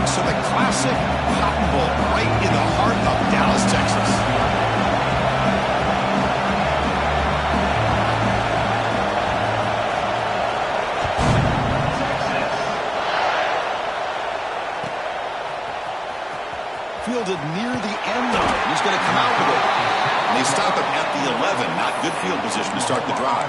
thanks to the classic Cotton Bowl right in the heart of Dallas, Texas. Fielded near the end zone. He's going to come out with it. And they stop him at the 11. Not good field position to start the drive.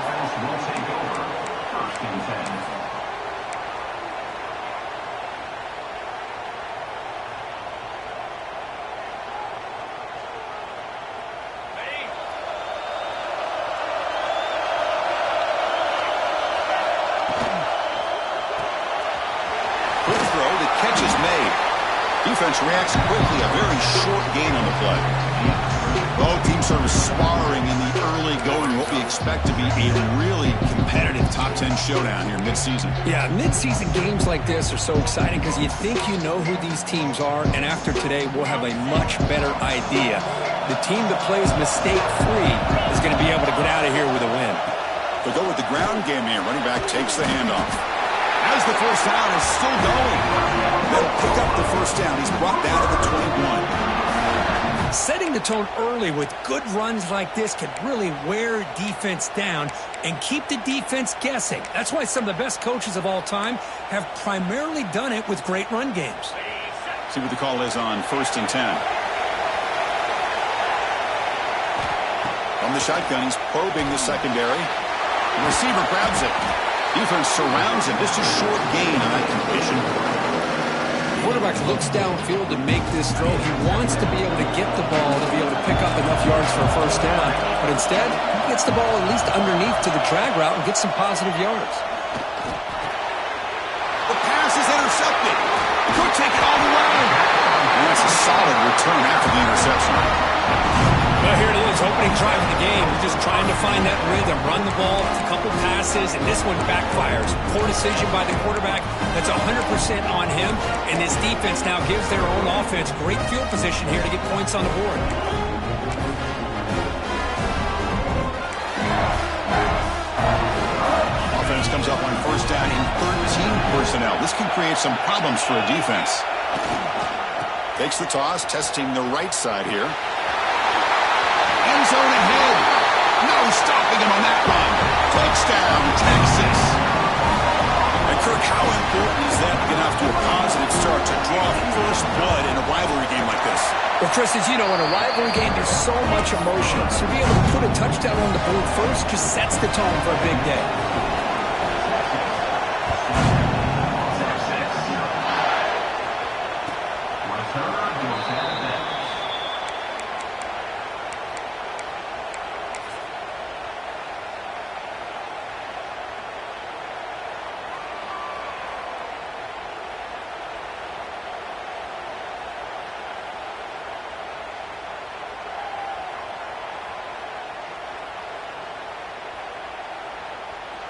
Quick throw. The catch is made. Defense reacts quickly. A very short gain on the play. Both teams sort of sparring in the early going. What we expect to be a really competitive top 10 showdown here mid-season. Yeah, mid-season games like this are so exciting because you think you know who these teams are, and after today we'll have a much better idea. The team that plays mistake-free is going to be able to get out of here with a win. They'll go with the ground game here. Running back takes the handoff. As the first down is still going. They'll pick up the first down. He's brought down to the 21. Setting the tone early with good runs like this can really wear defense down and keep the defense guessing. That's why some of the best coaches of all time have primarily done it with great run games. See what the call is on 1st and 10. From the shotgun, he's probing the secondary. The receiver grabs it. Defense surrounds him. Just a short gain on that completion. Quarterback looks downfield to make this throw. He wants to be able to get the ball to be able to pick up enough yards for a first down. But instead, he gets the ball at least underneath to the drag route and gets some positive yards. The pass is intercepted. Could take it all the way. And that's a solid return after the interception. Well, here it is, opening drive of the game. We're just trying to find that rhythm, run the ball, a couple passes, and this one backfires. Poor decision by the quarterback. That's 100% on him, and this defense now gives their own offense great field position here to get points on the board. Offense comes up on first down in 13 personnel. This can create some problems for a defense. Takes the toss, testing the right side here. End zone ahead. No stopping him on that run. Touchdown, Texas. And Kirk, how important is that to get off to a positive start to draw first blood in a rivalry game like this? Well, Chris, as you know, in a rivalry game, there's so much emotion. So to be able to put a touchdown on the board first just sets the tone for a big day.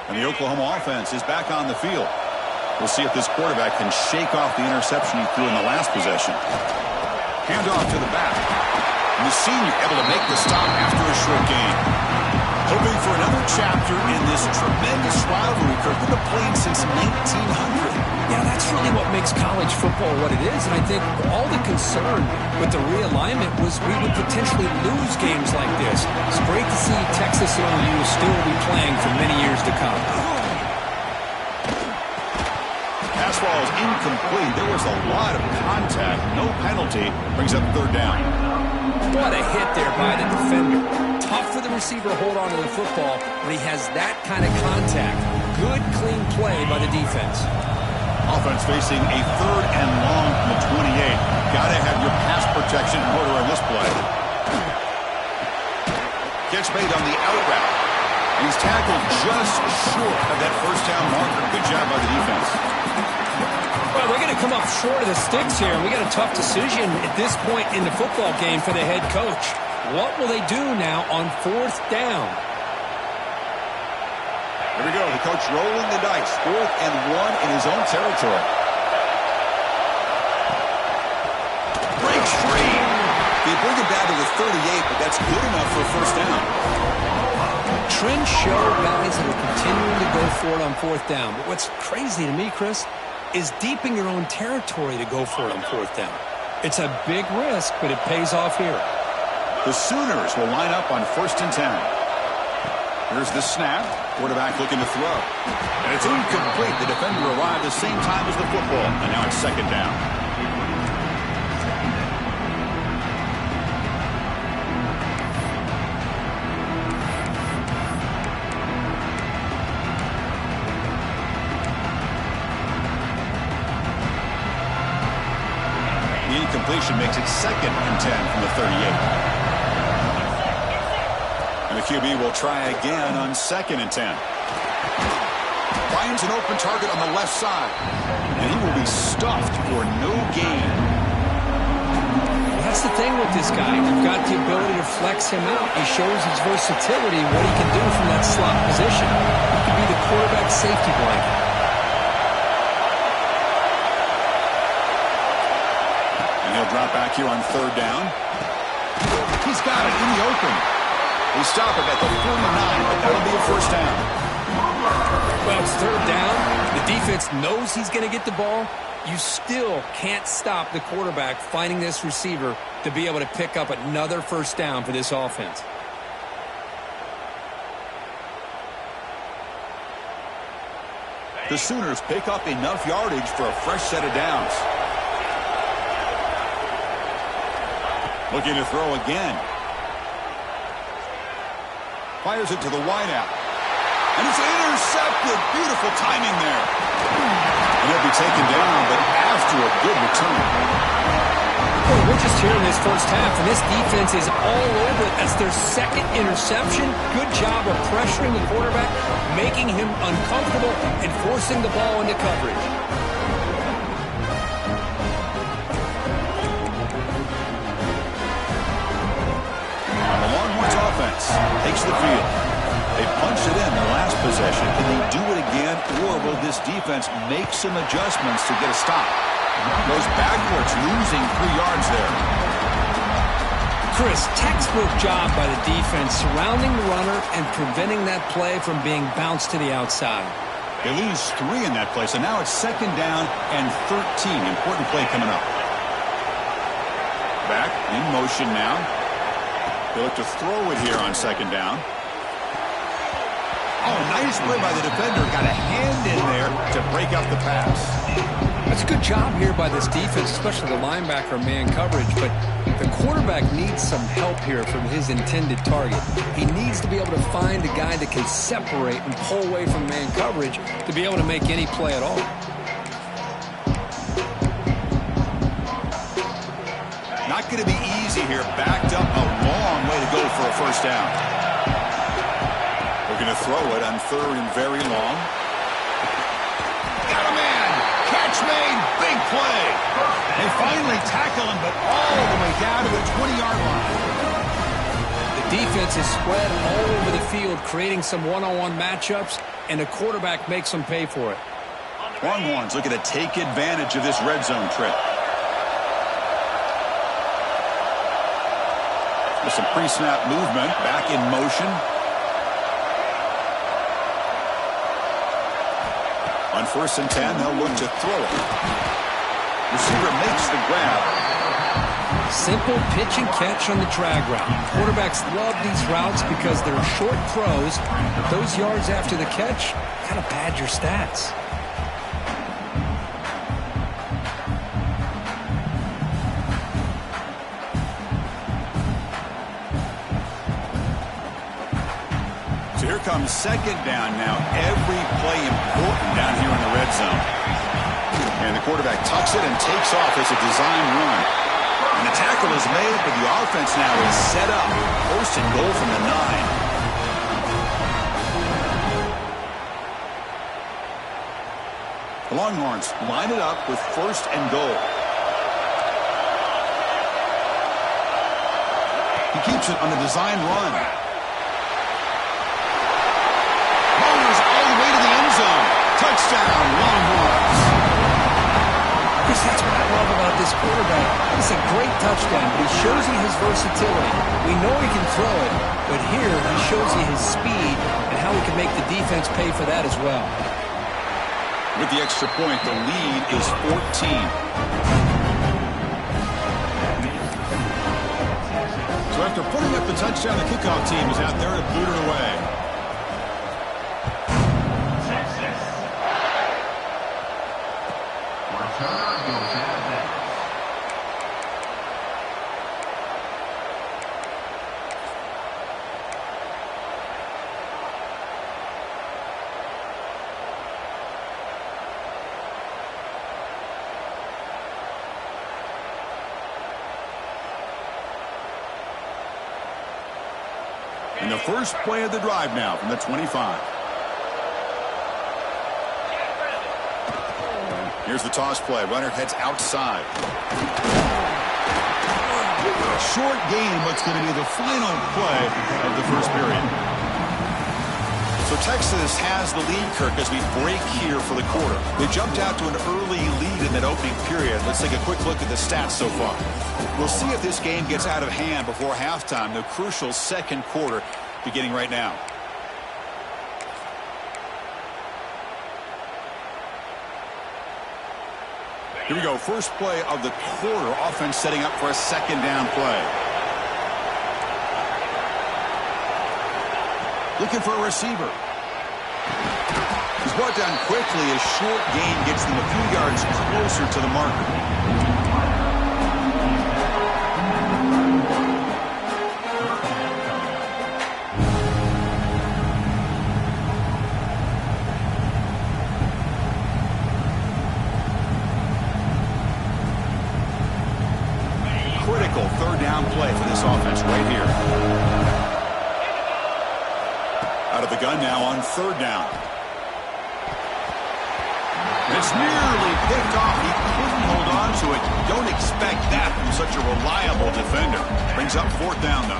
And the Oklahoma offense is back on the field. We'll see if this quarterback can shake off the interception he threw in the last possession. Handoff to the back. And the senior able to make the stop after a short gain. Hoping for another chapter in this tremendous rivalry. Kirk, they've been playing since 1900. Yeah, that's really what makes college football what it is. And I think all the concern with the realignment was we would potentially lose games like this. It's great to see Texas and OU still be playing for many years to come. Pass ball is incomplete. There was a lot of contact. No penalty. Brings up third down. What a hit there by the defender. Tough for the receiver to hold on to the football when he has that kind of contact. Good, clean play by the defense. Offense facing a third and long from the 28. Got to have your pass protection in order on this play. Catch made on the out route. And he's tackled just short of that first down marker. Good job by the defense. Well, they're going to come up short of the sticks here. We got a tough decision at this point in the football game for the head coach. What will they do now on fourth down? Here we go. The coach rolling the dice. 4th and 1 in his own territory. Breaks free. They bring him down to the 38, but that's good enough for a first down. Trends show guys that are continuing to go for it on fourth down. But what's crazy to me, Chris, is deep in your own territory to go for it on fourth down. It's a big risk, but it pays off here. The Sooners will line up on 1st and 10. Here's the snap. Quarterback looking to throw. And it's incomplete. The defender arrived the same time as the football. And now it's 2nd down. The incompletion makes it 2nd and 10 from the 38. And the QB will try again on 2nd and 10. Finds an open target on the left side. And he will be stuffed for no gain. That's the thing with this guy. You've got the ability to flex him out. He shows his versatility, what he can do from that slot position. He can be the quarterback safety blanket. And he'll drop back here on 3rd down. He's got it in the open. They stop him at the 49, but that'll be a 1st down. Well, it's 3rd down. The defense knows he's going to get the ball. You still can't stop the quarterback finding this receiver to be able to pick up another 1st down for this offense. The Sooners pick up enough yardage for a fresh set of downs. Looking to throw again. Fires it to the wideout. And it's intercepted. Beautiful timing there. And he'll be taken down, but after a good return. Well, we're just here in this first half, and this defense is all over it. That's their 2nd interception. Good job of pressuring the quarterback, making him uncomfortable, and forcing the ball into coverage. Takes the field. They punched it in their last possession. Can they do it again, or will this defense make some adjustments to get a stop? Goes backwards, losing 3 yards there. Chris, textbook job by the defense surrounding the runner and preventing that play from being bounced to the outside. They lose 3 in that play, so now it's 2nd down and 13. Important play coming up. Back in motion now. They look to throw it here on 2nd down. Oh, nice play by the defender. Got a hand in there to break up the pass. That's a good job here by this defense, especially the linebacker man coverage. But the quarterback needs some help here from his intended target. He needs to be able to find a guy that can separate and pull away from man coverage to be able to make any play at all. Not going to be easy here. Backed up a long way to go for a 1st down. We're going to throw it on 3rd and very long. Got a man. Catch made. Big play. They finally tackle him, but all the way down to the 20-yard line. The defense is spread all over the field, creating some one-on-one matchups, and the quarterback makes them pay for it. Longhorns looking to take advantage of this red zone trip. With some pre-snap movement, back in motion. On 1st and 10, they'll look to throw it. Receiver makes the grab. Simple pitch and catch on the drag route. Quarterbacks love these routes because they're short throws, but those yards after the catch kind of pad your stats. Here comes 2nd down now. Every play important down here in the red zone. And the quarterback tucks it and takes off as a design run. And the tackle is made, but the offense now is set up. 1st and goal from the 9. The Longhorns line it up with 1st and goal. He keeps it on the design run. Touchdown, Longhorns. Chris, that's what I love about this quarterback. It's a great touchdown, but he shows you his versatility. We know he can throw it, but here he shows you his speed and how he can make the defense pay for that as well. With the extra point, the lead is 14. So after putting up the touchdown, the kickoff team is out there to boot it away. And the first play of the drive now from the 25. Here's the toss play. Runner heads outside. Short gain, what's going to be the final play of the first period. So Texas has the lead, Kirk, as we break here for the quarter. They jumped out to an early lead in that opening period. Let's take a quick look at the stats so far. We'll see if this game gets out of hand before halftime, the crucial second quarter beginning right now. Here we go. First play of the quarter. Offense setting up for a second down play. Looking for a receiver. He's brought down quickly. A short gain gets them a few yards closer to the marker. Third down play for this offense right here. Out of the gun now on third down. And it's nearly picked off. He couldn't hold on to it. Don't expect that from such a reliable defender. Brings up fourth down, though.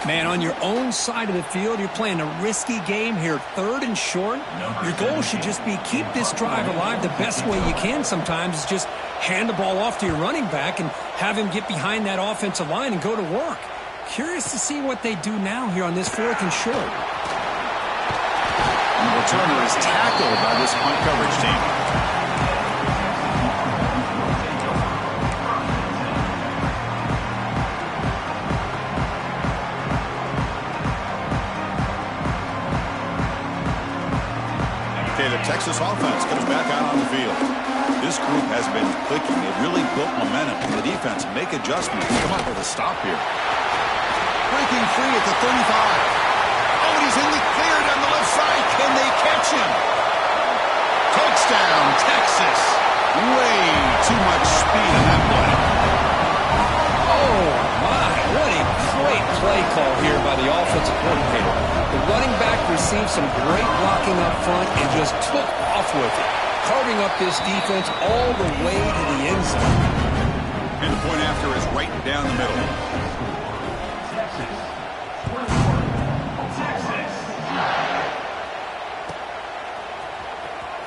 Man, on your own side of the field, you're playing a risky game here. Third and short. Your goal should just be keep this drive alive the best way you can sometimes is just hand the ball off to your running back and have him get behind that offensive line and go to work. Curious to see what they do now here on this fourth and short. And the returner is tackled by this punt coverage team. Okay, the Texas offense comes back out on the field. This group has been clicking. They've really built momentum. The defense make adjustments. Come up with a stop here. Breaking free at the 35. Oh, he's in the clear down the left side. Can they catch him? Touchdown, Texas. Way too much speed in that play. Oh, my. What a great play call here by the offensive coordinator. The running back received some great blocking up front and just took off with it, carving up this defense all the way to the end zone. And the point after is right down the middle.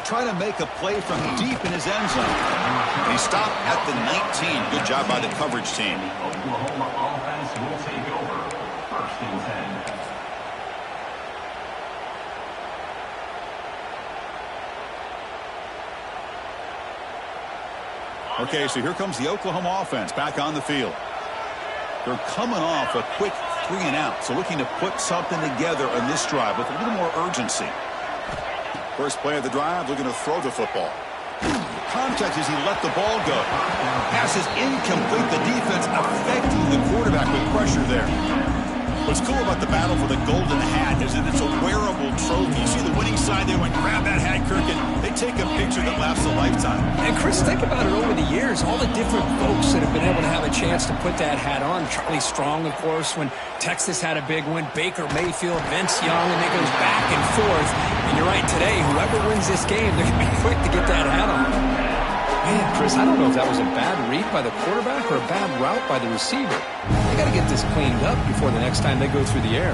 Trying to make a play from deep in his end zone. And he stopped at the 19. Good job by the coverage team. Oklahoma offense will take over. First and 10. Okay, so here comes the Oklahoma offense back on the field. They're coming off a quick 3-and-out, so looking to put something together on this drive with a little more urgency. First play of the drive, looking to throw the football. Contact as he let the ball go. Pass is incomplete. The defense affecting the quarterback with pressure there. What's cool about the battle for the golden hat is that it's a wearable trophy. You see the winning side there, went grab that hat, Kirk, and they take a picture that lasts a lifetime. And Chris, think about it over the years, all the different folks that have been able to have a chance to put that hat on. Charlie Strong, of course, when Texas had a big win. Baker Mayfield, Vince Young, and it goes back and forth. And you're right, today, whoever wins this game, they're going to be quick to get that hat on. Man, Chris, I don't know if that was a bad read by the quarterback or a bad route by the receiver. They got to get this cleaned up before the next time they go through the air.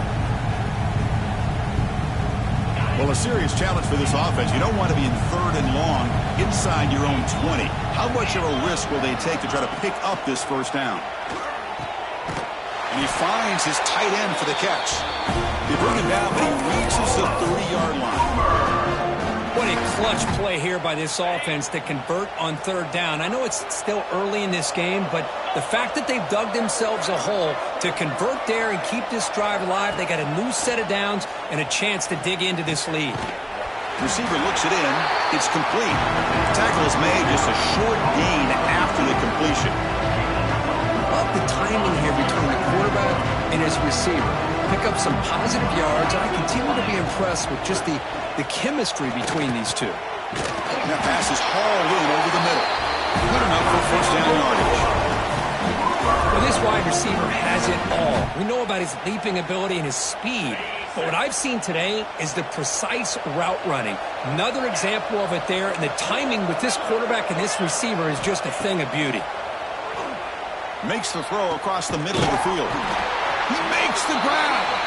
Well, a serious challenge for this offense. You don't want to be in third and long inside your own 20. How much of a risk will they take to try to pick up this first down? And he finds his tight end for the catch. They bring him down, but he reaches the 30-yard line. What a clutch play here by this offense to convert on third down. I know it's still early in this game, but the fact that they've dug themselves a hole to convert there and keep this drive alive, they got a new set of downs and a chance to dig into this lead. Receiver looks it in. It's complete. Tackle is made, just a short gain after the completion. Love the timing here between the quarterback and his receiver. Pick up some positive yards. I continue to be impressed with just the chemistry between these two. And that pass is hauled in over the middle. Good enough for first down yardage. Well, this wide receiver has it all. We know about his leaping ability and his speed. But what I've seen today is the precise route running. Another example of it there, and the timing with this quarterback and this receiver is just a thing of beauty. Makes the throw across the middle of the field. He makes the grab.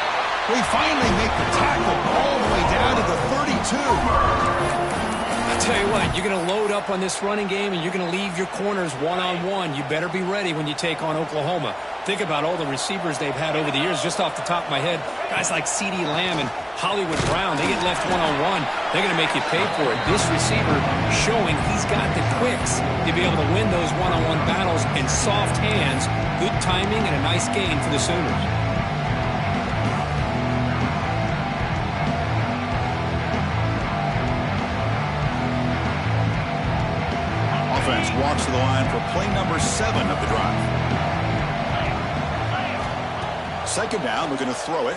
We finally make the tackle all the way down to the 32. I'll tell you what, you're going to load up on this running game and you're going to leave your corners one-on-one. You better be ready when you take on Oklahoma. Think about all the receivers they've had over the years. Just off the top of my head, guys like CeeDee Lamb and Hollywood Brown, they get left one-on-one. They're going to make you pay for it. This receiver showing he's got the quicks to be able to win those one-on-one battles in soft hands. Good timing and a nice gain for the Sooners. Offense walks to the line for play number 7 of the drive. Second down, we're going to throw it.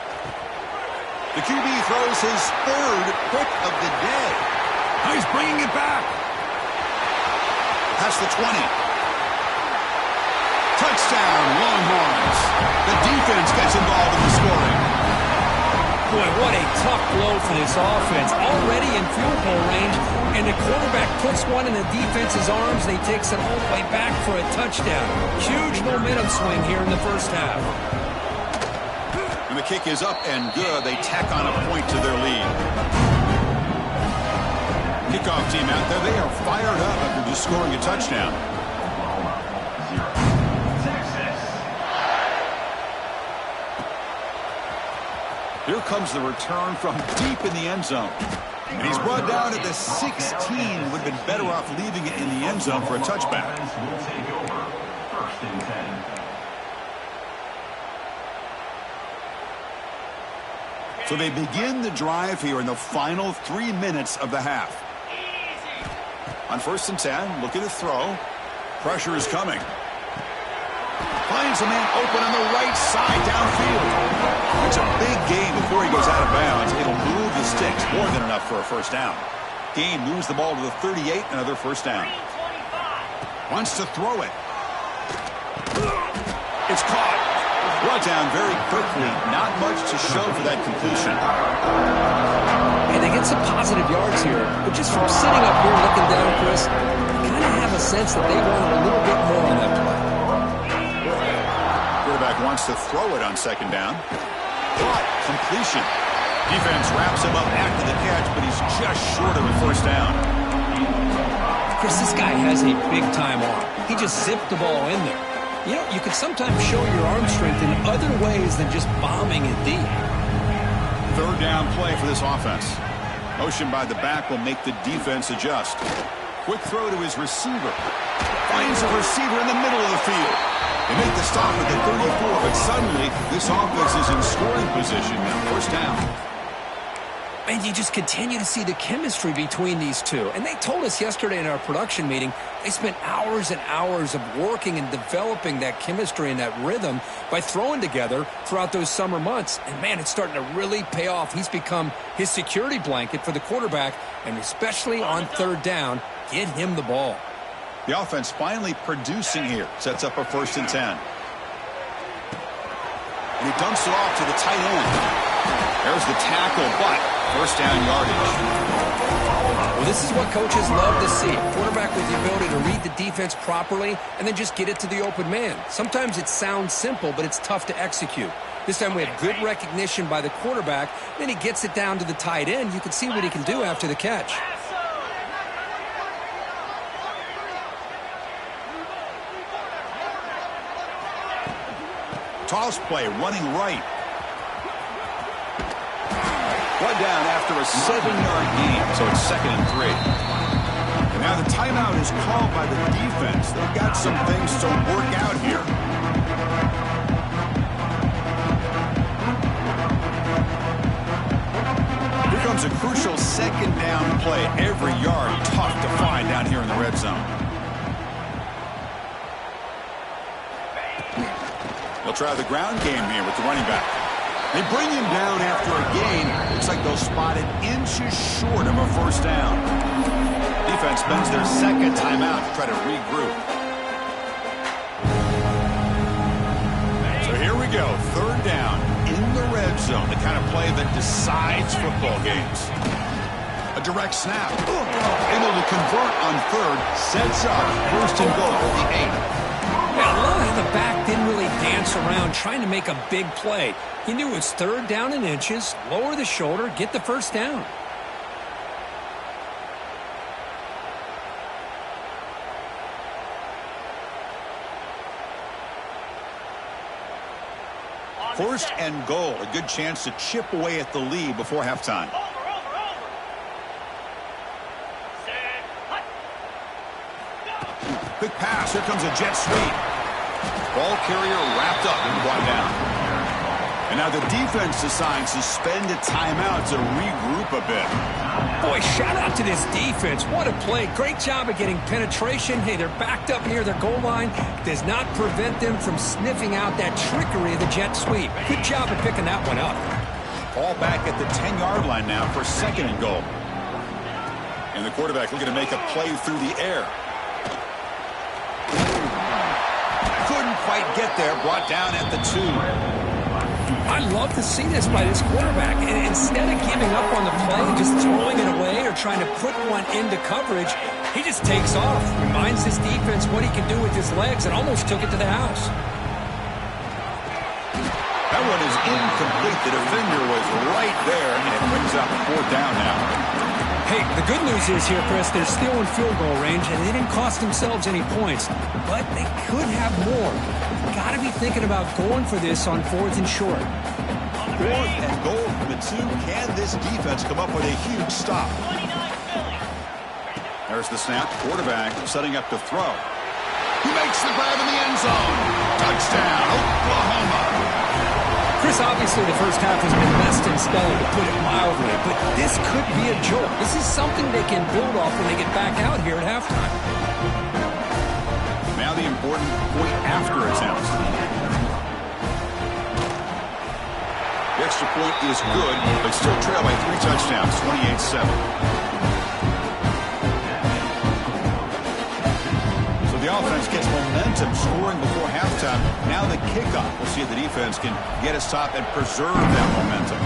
The QB throws his third pick of the day. Now he's bringing it back. Past the 20. Touchdown, Longhorns. The defense gets involved in the scoring. Boy, what a tough blow for this offense. Already in field goal range, and the quarterback puts one in the defense's arms, and he takes it all the way back for a touchdown. Huge momentum swing here in the first half. And the kick is up and good. They tack on a point to their lead. Kickoff team out there. They are fired up after just scoring a touchdown. Here comes the return from deep in the end zone. And he's brought down at the 16. Would have been better off leaving it in the end zone for a touchback. Will take over. First and 10. So they begin the drive here in the final 3 minutes of the half. On first and 10, looking to throw. Pressure is coming. Finds a man open on the right side downfield. It's a big gain before he goes out of bounds. It'll move the sticks, more than enough for a first down. Gain moves the ball to the 38, another first down. Wants to throw it. It's caught. Brought down very quickly. Not much to show for that completion. And they get some positive yards here, but just from sitting up here looking down, Chris, you kind of have a sense that they wanted a little bit more on that play. Quarterback wants to throw it on second down. Caught. Completion. Defense wraps him up after the catch, but he's just short of a first down. Chris, this guy has a big-time arm. He just zipped the ball in there. You know, you can sometimes show your arm strength in other ways than just bombing it deep. Third down play for this offense. Motion by the back will make the defense adjust. Quick throw to his receiver. Finds a receiver in the middle of the field. They make the stop at the 34, but suddenly this offense is in scoring position now. First down. And you just continue to see the chemistry between these two. And they told us yesterday in our production meeting, they spent hours and hours of working and developing that chemistry and that rhythm by throwing together throughout those summer months. And, man, it's starting to really pay off. He's become his security blanket for the quarterback, and especially on third down, get him the ball. The offense finally producing here. Sets up a first and 10. And he dumps it off to the tight end. There's the tackle, but first down yardage. Well, this is what coaches love to see. A quarterback with the ability to read the defense properly and then just get it to the open man. Sometimes it sounds simple, but it's tough to execute. This time we have good recognition by the quarterback. Then he gets it down to the tight end. You can see what he can do after the catch. Toss play, running right. One down after a 7-yard gain, so it's 2nd and 3. And now the timeout is called by the defense. They've got some things to work out here. Here comes a crucial 2nd down play. Every yard tough to find down here in the red zone. They'll try the ground game here with the running back. They bring him down after a gain. Looks like they'll spot it inches short of a 1st down. Defense spends their 2nd timeout to try to regroup. So here we go. 3rd down in the red zone. The kind of play that decides football games. A direct snap. Able to convert on 3rd. Sets up 1st and goal at the 8. Yeah, I love how the back didn't really dance around trying to make a big play. He knew it's 3rd down in inches, lower the shoulder, get the 1st down. First and goal. A good chance to chip away at the lead before halftime. Quick pass. Here comes a jet sweep. Ball carrier wrapped up and brought down. And now the defense decides to spend a timeout to regroup a bit. Boy, shout out to this defense. What a play. Great job of getting penetration. Hey, they're backed up near their goal line. Does not prevent them from sniffing out that trickery of the jet sweep. Good job of picking that one up. Ball back at the 10-yard line now for 2nd and goal. And the quarterback looking to make a play through the air. Couldn't quite get there. Brought down at the 2. I love to see this by this quarterback. And instead of giving up on the play, just throwing it away or trying to put one into coverage, he just takes off. Reminds his defense what he can do with his legs and almost took it to the house. That one is incomplete. The defender was right there, and it brings up 4th down now. Hey, the good news is here, Chris, they're still in field goal range, and they didn't cost themselves any points. But they could have more. Got to be thinking about going for this on 4th and short. 4th and goal from the 2. Can this defense come up with a huge stop? There's the snap. Quarterback setting up to throw. He makes the grab in the end zone. Touchdown, Oklahoma. Chris, obviously the first half has been less than stellar, to put it mildly, but this could be a jolt. This is something they can build off when they get back out here at halftime. Now the important point after attempt. The extra point is good, but still trail by 3 touchdowns, 28-7. The offense gets momentum scoring before halftime. Now the kickoff. We'll see if the defense can get a stop and preserve that momentum.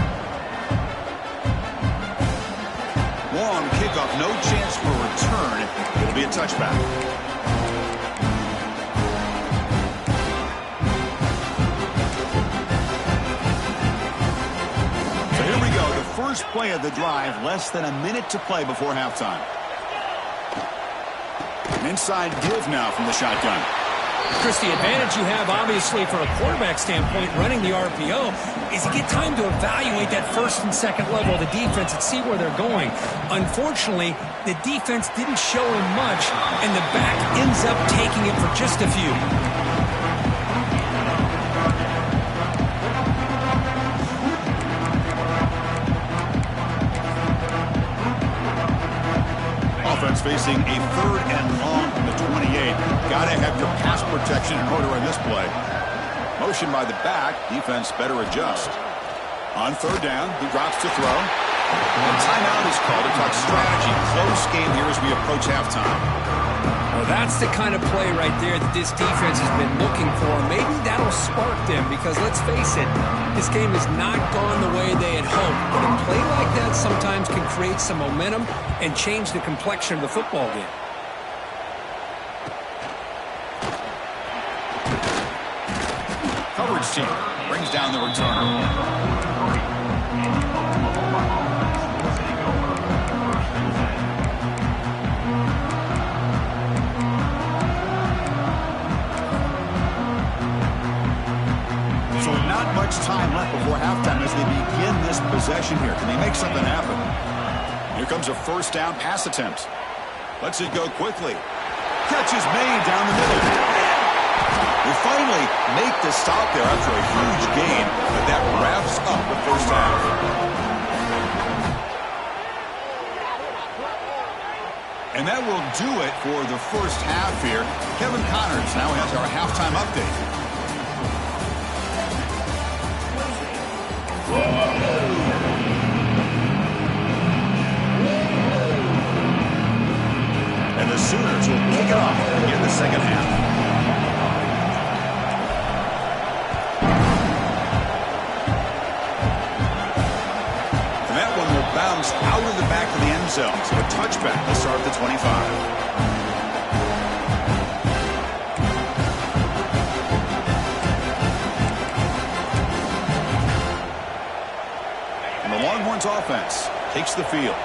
Long kickoff. No chance for a return. It'll be a touchback. So here we go. The first play of the drive. Less than a minute to play before halftime. An inside give now from the shotgun. Chris, the advantage you have, obviously, from a quarterback standpoint, running the RPO, is you get time to evaluate that 1st and 2nd level of the defense and see where they're going. Unfortunately, the defense didn't show him much, and the back ends up taking it for just a few. Offense facing a 3rd and long from the 28. Got to have your pass protection in order in this play. Motion by the back. Defense better adjust. On 3rd down, he drops to throw. And timeout is called to talk strategy. Close game here as we approach halftime. Well, that's the kind of play right there that this defense has been looking for. Maybe that'll spark them because, let's face it, this game has not gone the way they had hoped. But a play like that sometimes can create some momentum and change the complexion of the football game. Coverage team brings down the returner. much time left before halftime as they begin this possession here. Can they make something happen? Here comes a first down pass attempt. Lets it go quickly. Catch is made down the middle. They finally make the stop there after a huge gain, but that wraps up the first half. And that will do it for the first half here. Kevin Connors now has our halftime update. And the Sooners will kick it off to begin the second half. And that one will bounce out of the back of the end zone. So a touchback to start the 25. And the Longhorns offense takes the field.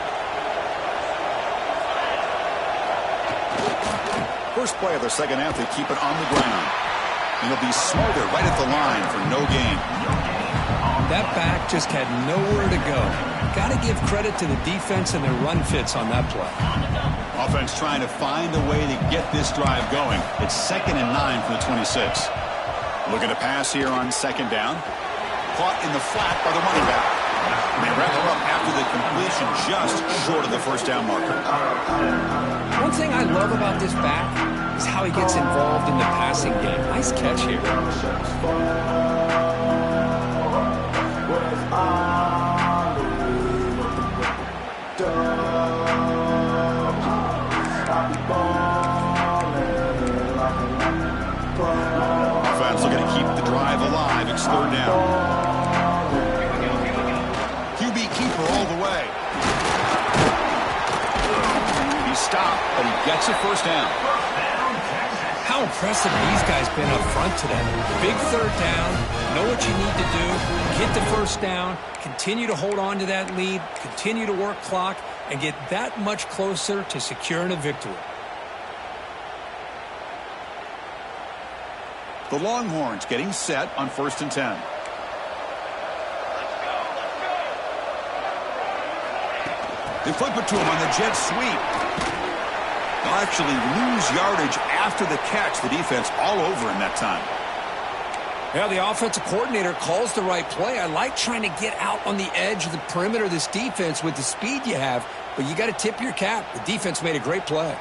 First play of the second half, they keep it on the ground. And it'll be smothered right at the line for no gain. That back just had nowhere to go. Got to give credit to the defense and their run fits on that play. Offense trying to find a way to get this drive going. It's 2nd and 9 from the 26. Looking to pass here on second down. Caught in the flat by the running back. And they wrap it up after the completion just short of the first down marker. One thing I love about this back is how he gets involved in the passing game. Nice catch here. Offense looking to keep the drive alive. It's third down. QB keeper all the way. He's stopped, but he gets a first down. How impressive these guys been up front today. Big third down. Know what you need to do. Get the first down. Continue to hold on to that lead. Continue to work clock and get that much closer to securing a victory. The Longhorns getting set on 1st and 10. They flip it to him on the jet sweep. They'll actually lose yardage after the catch. The defense all over him that time. Yeah, the offensive coordinator calls the right play. I like trying to get out on the edge of the perimeter of this defense with the speed you have, but you got to tip your cap. The defense made a great play.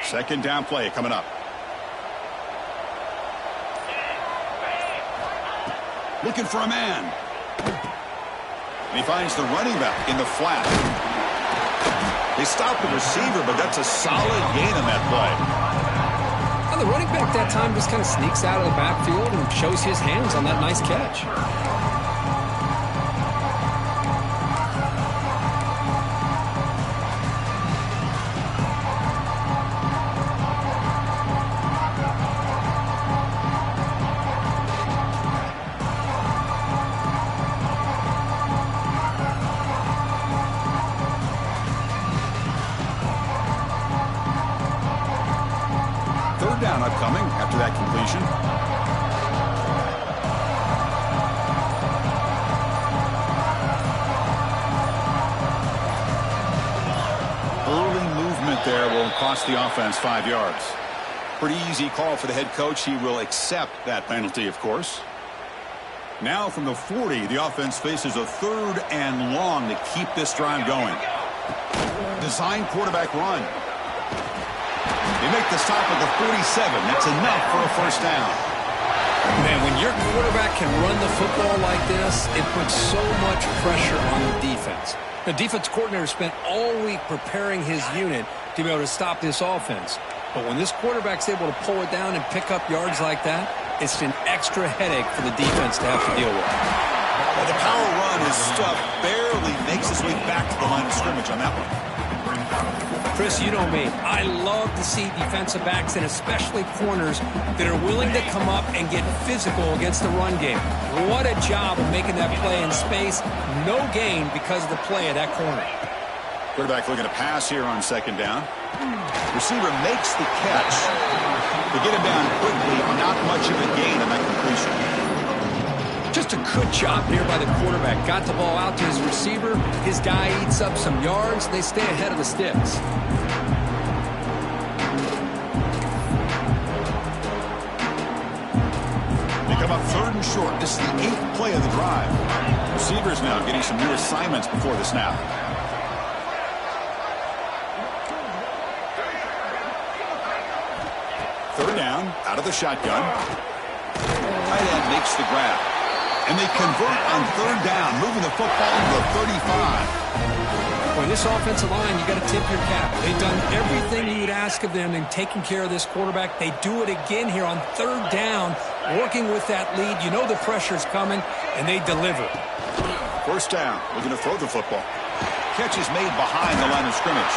Second down play coming up. Looking for a man. And he finds the running back in the flat. They stop the receiver, but that's a solid gain on that play. And the running back that time just kind of sneaks out of the backfield and shows his hands on that nice catch. Down upcoming after that completion. Early movement there will cost the offense 5 yards. Pretty easy call for the head coach. He will accept that penalty, of course. Now from the 40, the offense faces a 3rd and long to keep this drive going. Design quarterback run. They make the stop at the 47. That's enough for a first down. Man, when your quarterback can run the football like this, it puts so much pressure on the defense. The defense coordinator spent all week preparing his unit to be able to stop this offense. But when this quarterback's able to pull it down and pick up yards like that, it's an extra headache for the defense to have to deal with. Well, the power run is stuff barely makes its way back to the line of scrimmage on that one. Chris, you know me. I love to see defensive backs and especially corners that are willing to come up and get physical against the run game. What a job of making that play in space. No gain because of the play of that corner. Quarterback looking to pass here on second down. Receiver makes the catch. To get him down quickly, not much of a gain on that completion. Just a good job here by the quarterback. Got the ball out to his receiver. His guy eats up some yards. They stay ahead of the sticks. They come up 3rd and short. This is the 8th play of the drive. Receivers now getting some new assignments before the snap. Third down, out of the shotgun. Tight end makes the grab. And they convert on 3rd down, moving the football to the 35. Boy, this offensive line, you got to tip your cap. They've done everything you would ask of them in taking care of this quarterback. They do it again here on 3rd down, working with that lead. You know the pressure's coming, and they deliver. First down, looking to throw the football. Catch is made behind the line of scrimmage.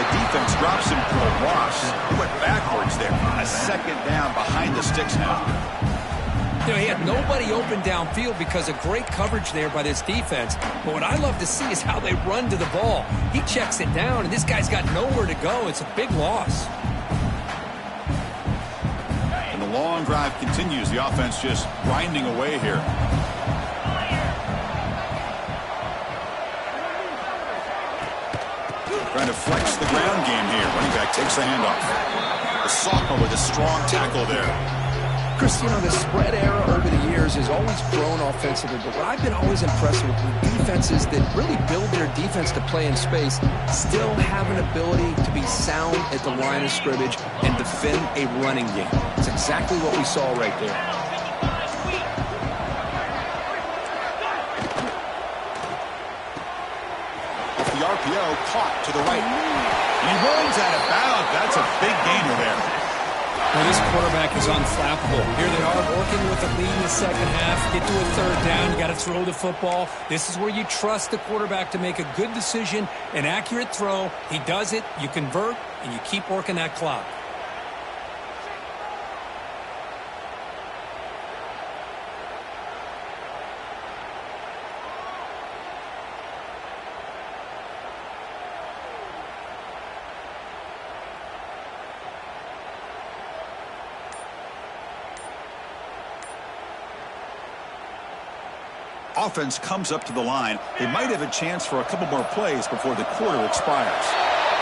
The defense drops him for a loss. He went backwards there. A 2nd down behind the sticks now. You know, he had nobody open downfield because of great coverage there by this defense. But what I love to see is how they run to the ball. He checks it down, and this guy's got nowhere to go. It's a big loss. And the long drive continues. The offense just grinding away here. Trying to flex the ground game here. Running back takes the handoff. The sophomore with a strong tackle there. Chris, you know, the spread era over the years has always grown offensively, but what I've been always impressed with defenses that really build their defense to play in space still have an ability to be sound at the line of scrimmage and defend a running game. It's exactly what we saw right there. The RPO caught to the right. And he runs out of bounds. That's a big gainer there. Well, this quarterback is unflappable. Here they are working with a lead in the 2nd half. Get to a 3rd down. You got to throw the football. This is where you trust the quarterback to make a good decision, an accurate throw. He does it. You convert, and you keep working that clock. Offense comes up to the line. They might have a chance for a couple more plays before the quarter expires.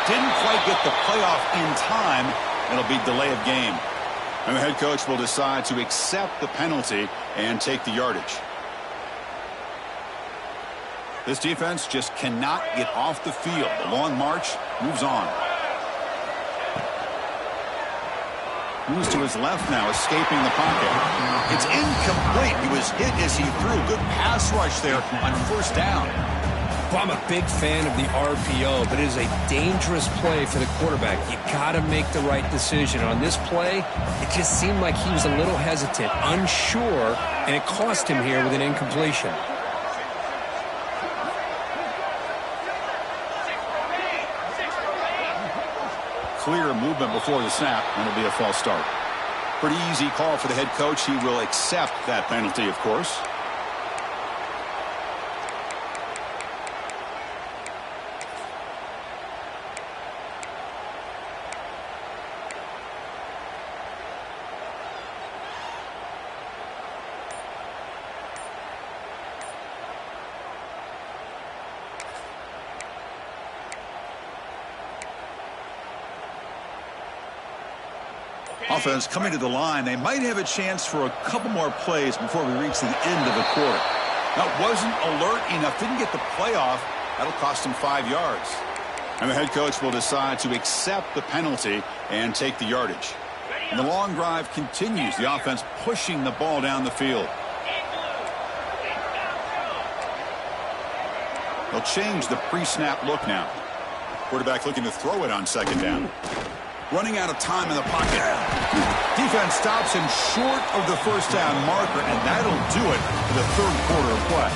Didn't quite get the playoff in time. It'll be delay of game. And the head coach will decide to accept the penalty and take the yardage. This defense just cannot get off the field. The long march moves on. Moves to his left now, escaping the pocket. It's incomplete. He was hit as he threw. Good pass rush there on 1st down. Well, I'm a big fan of the RPO, but it is a dangerous play for the quarterback. You got to make the right decision. On this play, it just seemed like he was a little hesitant, unsure, and it cost him here with an incompletion. Clear movement before the snap, and it'll be a false start. Pretty easy call for the head coach. He will accept that penalty, of course. Offense coming to the line. They might have a chance for a couple more plays before we reach the end of the quarter. That wasn't alert enough. Didn't get the playoff. That'll cost him 5 yards. And the head coach will decide to accept the penalty and take the yardage. And the long drive continues. The offense pushing the ball down the field. They'll change the pre-snap look now. Quarterback looking to throw it on 2nd down. Running out of time in the pocket. Defense stops him short of the 1st down marker, and that'll do it for the 3rd quarter of play.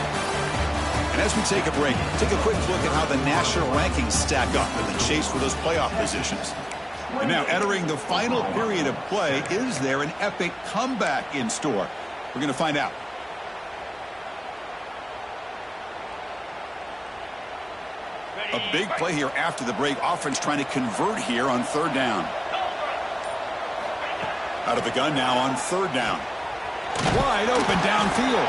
And as we take a break, take a quick look at how the national rankings stack up in the chase for those playoff positions. And now, entering the final period of play, is there an epic comeback in store? We're going to find out. A big play here after the break. Offense trying to convert here on third down. Out of the gun now on third down. Wide open downfield.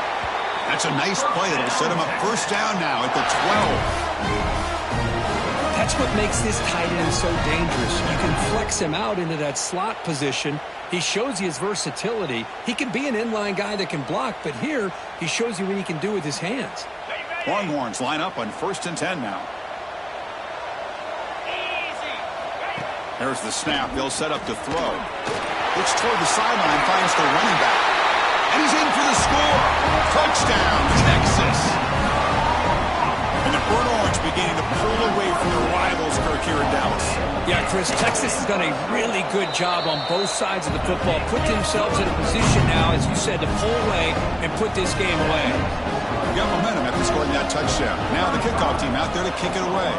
That's a nice play. It'll set him up first down now at the 12. That's what makes this tight end so dangerous. You can flex him out into that slot position. He shows you his versatility. He can be an inline guy that can block, but here he shows you what he can do with his hands. Longhorns line up on 1st and 10 now. There's the snap. They'll set up to throw. Looks toward the sideline, finds the running back. And he's in for the score. Touchdown, Texas. And the Burnt Orange beginning to pull away from their rivals, Kirk, here in Dallas. Yeah, Chris, Texas has done a really good job on both sides of the football. Put themselves in a position now, as you said, to pull away and put this game away. Got momentum after scoring that touchdown. Now the kickoff team out there to kick it away.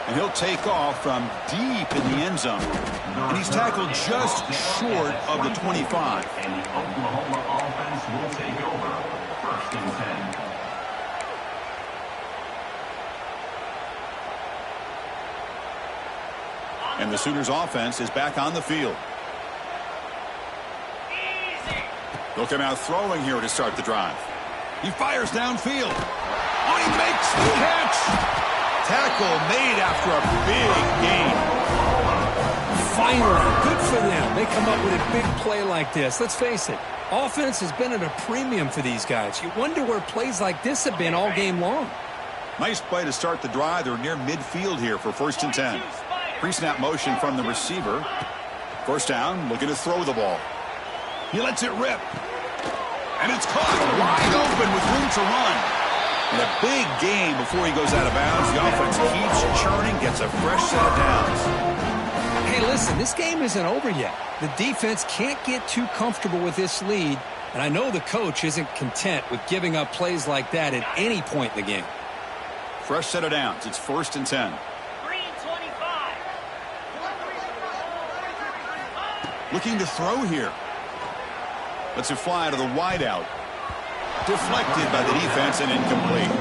And he'll take off from deep in the end zone. And he's tackled just short of the 25. And the Oklahoma offense will take over. 1st and 10. And the Sooners offense is back on the field. They'll come out throwing here to start the drive. He fires downfield. Oh, he makes the catch. Tackle made after a big gain. Finally, good for them. They come up with a big play like this. Let's face it, offense has been at a premium for these guys. You wonder where plays like this have been all game long. Nice play to start the drive. They're near midfield here for 1st and 10. Pre-snap motion from the receiver. First down, looking to throw the ball. He lets it rip. And it's caught wide open with room to run. And a big gain before he goes out of bounds. The offense keeps churning, gets a fresh set of downs. Hey, listen, this game isn't over yet. The defense can't get too comfortable with this lead, and I know the coach isn't content with giving up plays like that at any point in the game. Fresh set of downs. It's 1st and 10. Looking to throw here. Lets it fly to the wideout. Deflected by the defense and incomplete.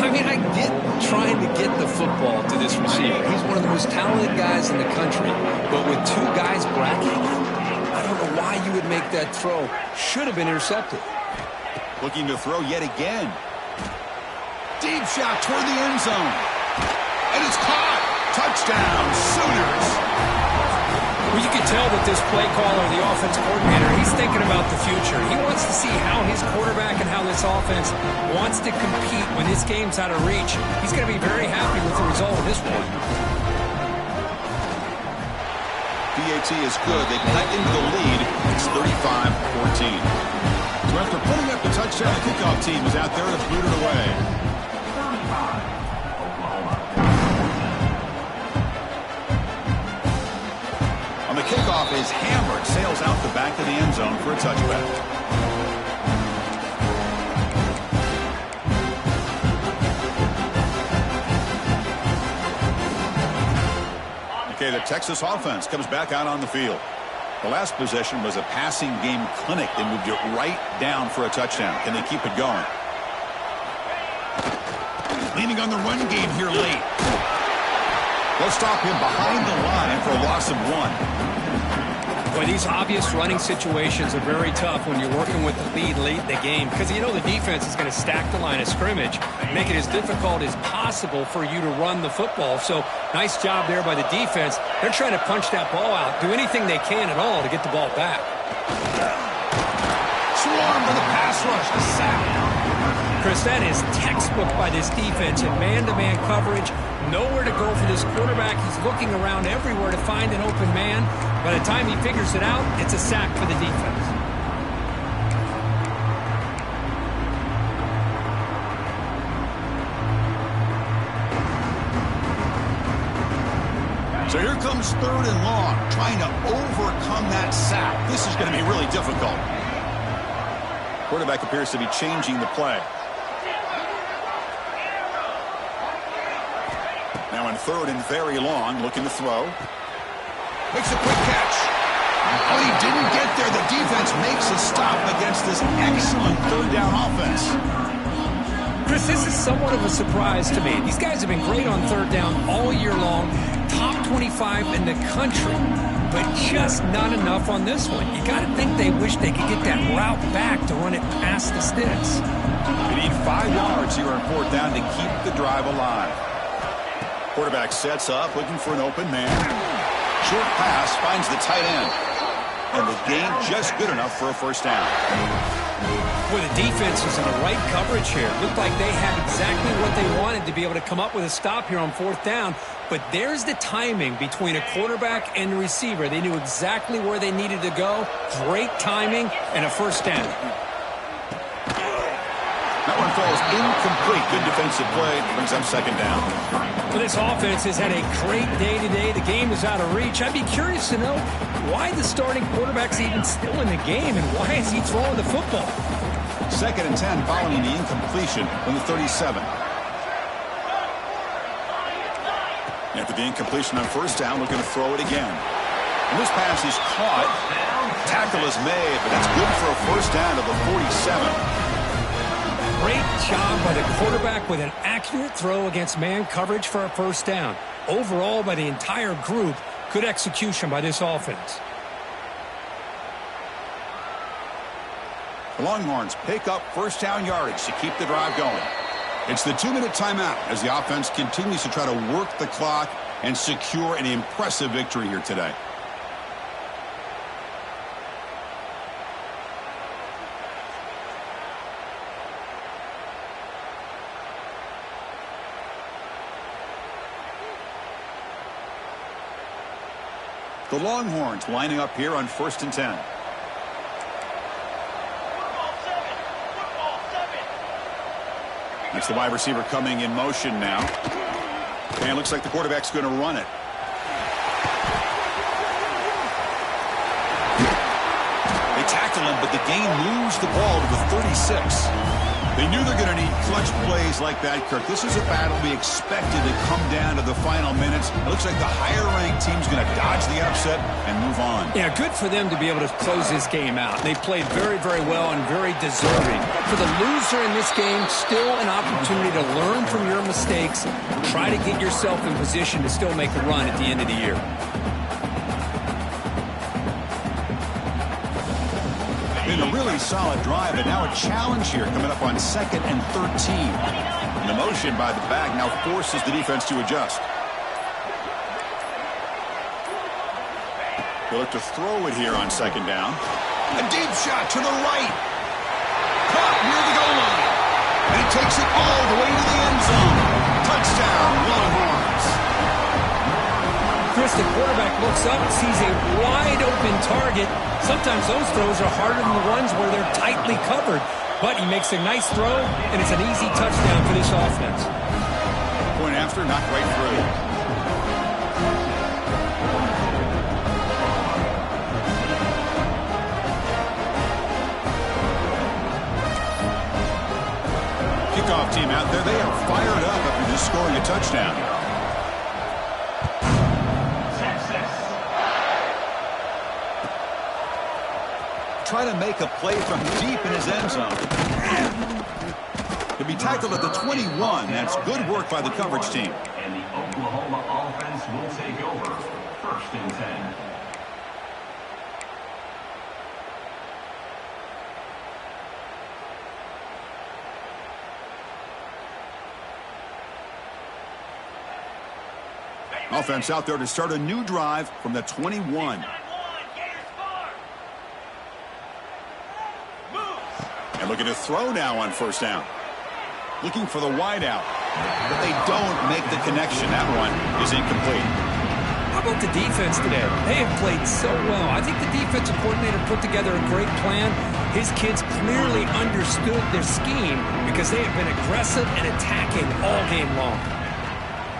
I mean, I get trying to get the football to this receiver. He's one of the most talented guys in the country. But with two guys bracketing him, I don't know why you would make that throw. Should have been intercepted. Looking to throw yet again. Deep shot toward the end zone. And it's caught. Touchdown, Sooners. Well, you can tell that this play caller, the offense coordinator, he's thinking about the future. He wants to see how his quarterback and how this offense wants to compete when this game's out of reach. He's going to be very happy with the result of this one. PAT is good. They cut into the lead. It's 35-14. So after putting up the touchdown, the kickoff team is out there to boot it away. The kickoff is hammered, sails out the back of the end zone for a touchback. Okay, the Texas offense comes back out on the field. The last possession was a passing game clinic. They moved it right down for a touchdown. Can they keep it going? Leaning on the run game here late. They'll stop him behind the line for a loss of 1. Boy, these obvious running situations are very tough when you're working with the lead late in the game because you know the defense is going to stack the line of scrimmage, make it as difficult as possible for you to run the football. So nice job there by the defense. They're trying to punch that ball out, do anything they can at all to get the ball back. Swarmed with a pass rush, a sack. Chris, that is textbook by this defense in man-to-man coverage. Nowhere to go for this quarterback. He's looking around everywhere to find an open man. By the time he figures it out, it's a sack for the defense. So here comes 3rd and long, trying to overcome that sack. This is going to be really difficult. Quarterback appears to be changing the play. Now in 3rd and very long, looking to throw. Makes a quick catch. Oh, he didn't get there. The defense makes a stop against this excellent third down offense. Chris, this is somewhat of a surprise to me. These guys have been great on third down all year long, top 25 in the country, but just not enough on this one. You got to think they wish they could get that route back to run it past the sticks. They need 5 yards here on fourth down to keep the drive alive. Quarterback sets up, looking for an open man. Short pass finds the tight end. And the gain just good enough for a first down. Well, the defense is in the right coverage here. Looked like they had exactly what they wanted to be able to come up with a stop here on fourth down. But there's the timing between a quarterback and the receiver. They knew exactly where they needed to go. Great timing and a first down. That one falls incomplete. Good defensive play. Brings up second down. Well, this offense has had a great day today. The game is out of reach. I'd be curious to know why the starting quarterback's even still in the game and why is he throwing the football? 2nd and 10 following the incompletion from the 37. After the incompletion on first down, looking to throw it again. And this pass is caught. Tackle is made, but that's good for a first down to the 47. Great job by the quarterback with an accurate throw against man coverage for a first down. Overall, by the entire group, good execution by this offense. The Longhorns pick up first down yardage to keep the drive going. It's the 2-minute timeout as the offense continues to try to work the clock and secure an impressive victory here today. The Longhorns lining up here on 1st and 10. That's the wide receiver coming in motion now. And it looks like the quarterback's going to run it. They tackle him, but the gain moves the ball to the 36. They knew they're going to need clutch plays like that, Kirk. This is a battle we expected to come down to the final minutes. It looks like the higher-ranked team's going to dodge the upset and move on. Yeah, good for them to be able to close this game out. They played very, very well and very deserving. For the loser in this game, still an opportunity to learn from your mistakes. Try to get yourself in position to still make a run at the end of the year. Been a really solid drive, and now a challenge here coming up on 2nd and 13. And the motion by the back now forces the defense to adjust. They look to throw it here on 2nd down. A deep shot to the right. Caught near the goal line. And he takes it all the way to the end zone. Touchdown, Longhorns. Chris, the quarterback looks up and sees a wide-open target. Sometimes those throws are harder than the ones where they're tightly covered. But he makes a nice throw, and it's an easy touchdown for this offense. Point after, not right through. Kickoff team out there, they are fired up after just scoring a touchdown. Trying to make a play from deep in his end zone. To be tackled at the 21. That's good work by the coverage team. And the Oklahoma offense will take over. 1st and 10. Offense out there to start a new drive from the 21. And looking to throw now on first down. Looking for the wide out. But they don't make the connection. That one is incomplete. How about the defense today? They have played so well. I think the defensive coordinator put together a great plan. His kids clearly understood their scheme because they have been aggressive and attacking all game long.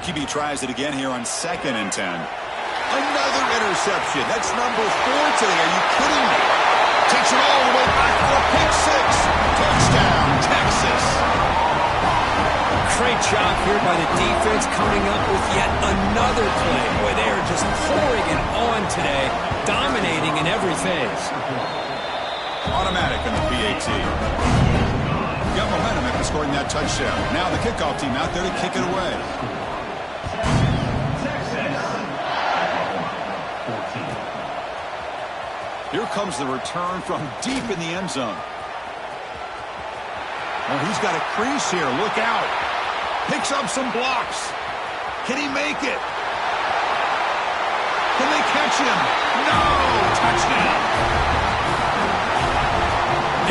QB tries it again here on 2nd and 10. Another interception. That's number 4 today. Are you kidding me? Takes it all the way back for a pick six. Touchdown, Texas. Great job here by the defense coming up with yet another play. Boy, they are just pouring it on today, dominating in every phase. Automatic in the PAT. Got momentum after scoring that touchdown. Now the kickoff team out there to kick it away. Here comes the return from deep in the end zone. Oh, he's got a crease here. Look out. Picks up some blocks. Can he make it? Can they catch him? No! Touchdown!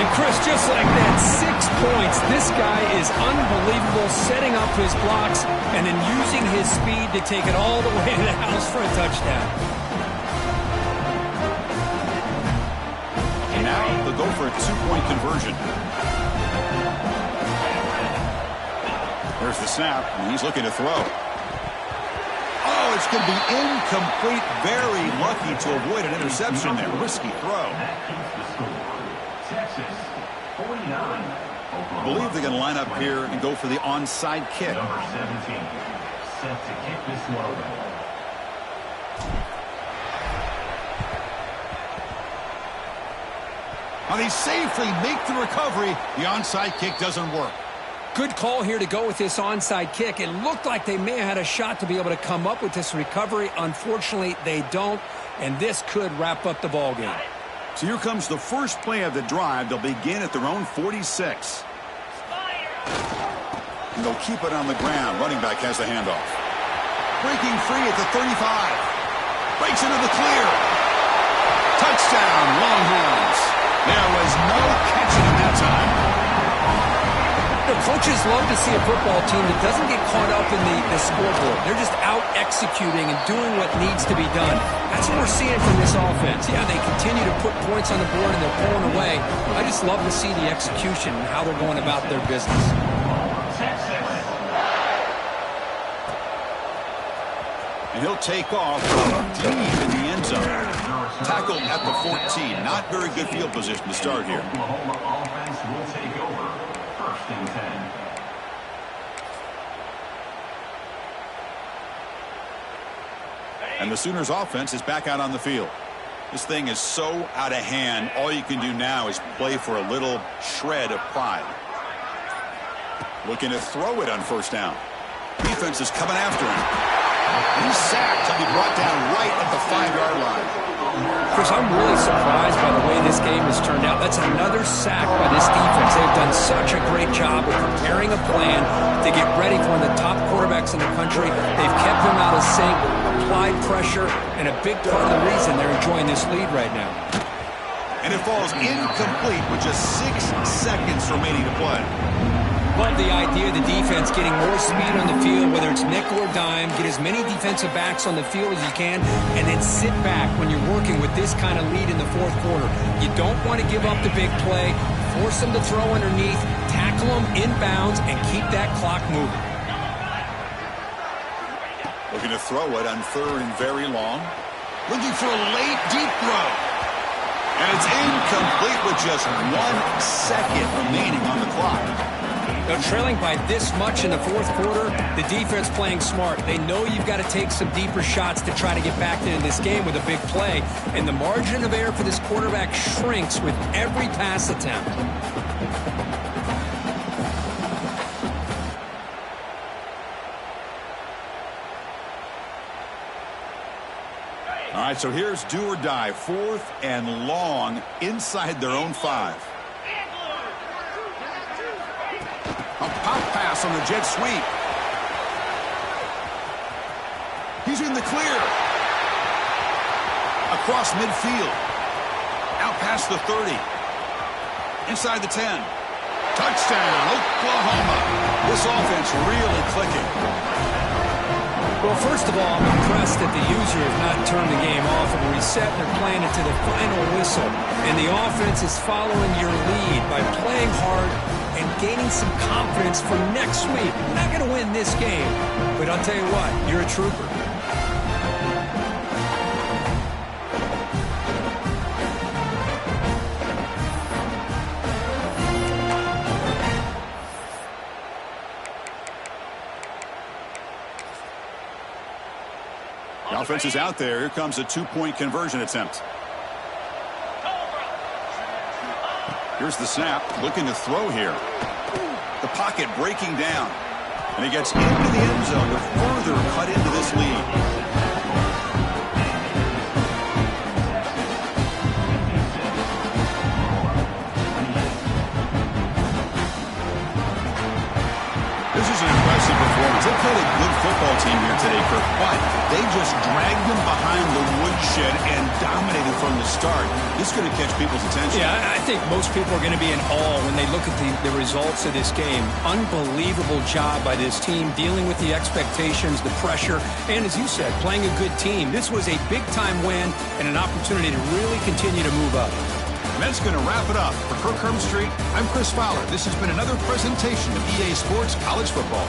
And Chris, just like that, 6 points. This guy is unbelievable, setting up his blocks and then using his speed to take it all the way to the house for a touchdown. And now they'll go for a 2-point conversion. There's the snap, and he's looking to throw. Oh, it's going to be incomplete. Very lucky to avoid an interception there. Risky throw. I believe they're going to line up here and go for the onside kick. Number 17, set to kick this one away. Now they safely make the recovery. The onside kick doesn't work. Good call here to go with this onside kick. It looked like they may have had a shot to be able to come up with this recovery. Unfortunately, they don't, and this could wrap up the ball game. So here comes the first play of the drive. They'll begin at their own 46. And they'll keep it on the ground. Running back has the handoff. Breaking free at the 35. Breaks into the clear. Touchdown, Longhorns. There was no catching him that time. The coaches love to see a football team that doesn't get caught up in the scoreboard. They're just out executing and doing what needs to be done. That's what we're seeing from this offense. Yeah, they continue to put points on the board and they're pulling away. I just love to see the execution and how they're going about their business. And he'll take off deep in the end zone. Tackled at the 14. Not very good field position to start here. Oklahoma offense will take over. First and 10. And the Sooners offense is back out on the field. This thing is so out of hand. All you can do now is play for a little shred of pride. Looking to throw it on first down. Defense is coming after him. He's sacked. He'll be brought down right at the 5-yard line. Chris, I'm really surprised by the way this game has turned out. That's another sack by this defense. They've done such a great job of preparing a plan to get ready for one of the top quarterbacks in the country. They've kept him out of sync, applied pressure, and a big part of the reason they're enjoying this lead right now. And it falls incomplete with just 6 seconds remaining to play. Love the idea of the defense getting more speed on the field, whether it's nickel or dime, get as many defensive backs on the field as you can, and then sit back when you're working with this kind of lead in the fourth quarter. You don't want to give up the big play, force them to throw underneath, tackle them inbounds, and keep that clock moving. Looking to throw it on third and very long. Looking for a late, deep throw. And it's incomplete with just 1 second remaining on the clock. They're trailing by this much in the fourth quarter. The defense playing smart. They know you've got to take some deeper shots to try to get back into this game with a big play. And the margin of error for this quarterback shrinks with every pass attempt. All right, so here's do or die. 4th and long inside their own 5. A pop pass on the jet sweep. He's in the clear. Across midfield. Out past the 30. Inside the 10. Touchdown, Oklahoma. This offense really clicking. Well, first of all, I'm impressed that the user has not turned the game off and reset. They're playing it to the final whistle. And the offense is following your lead by playing hard and gaining some confidence for next week. We're not going to win this game, but I'll tell you what, you're a trooper. The offense is out there. Here comes a two-point conversion attempt. Here's the snap, looking to throw here. The pocket breaking down. And he gets into the end zone to further cut into this lead. This is an impressive performance. They played a good football team here today, Kirk, but they just dragged them behind the woodshed and dominated from the start. This is going to catch people's attention. Yeah, I think most people are going to be in awe when they look at the results of this game. Unbelievable job by this team dealing with the expectations, the pressure, and as you said, playing a good team. This was a big-time win and an opportunity to really continue to move up. And that's going to wrap it up. For Kirk Herbstreit, I'm Chris Fowler. This has been another presentation of EA Sports College Football.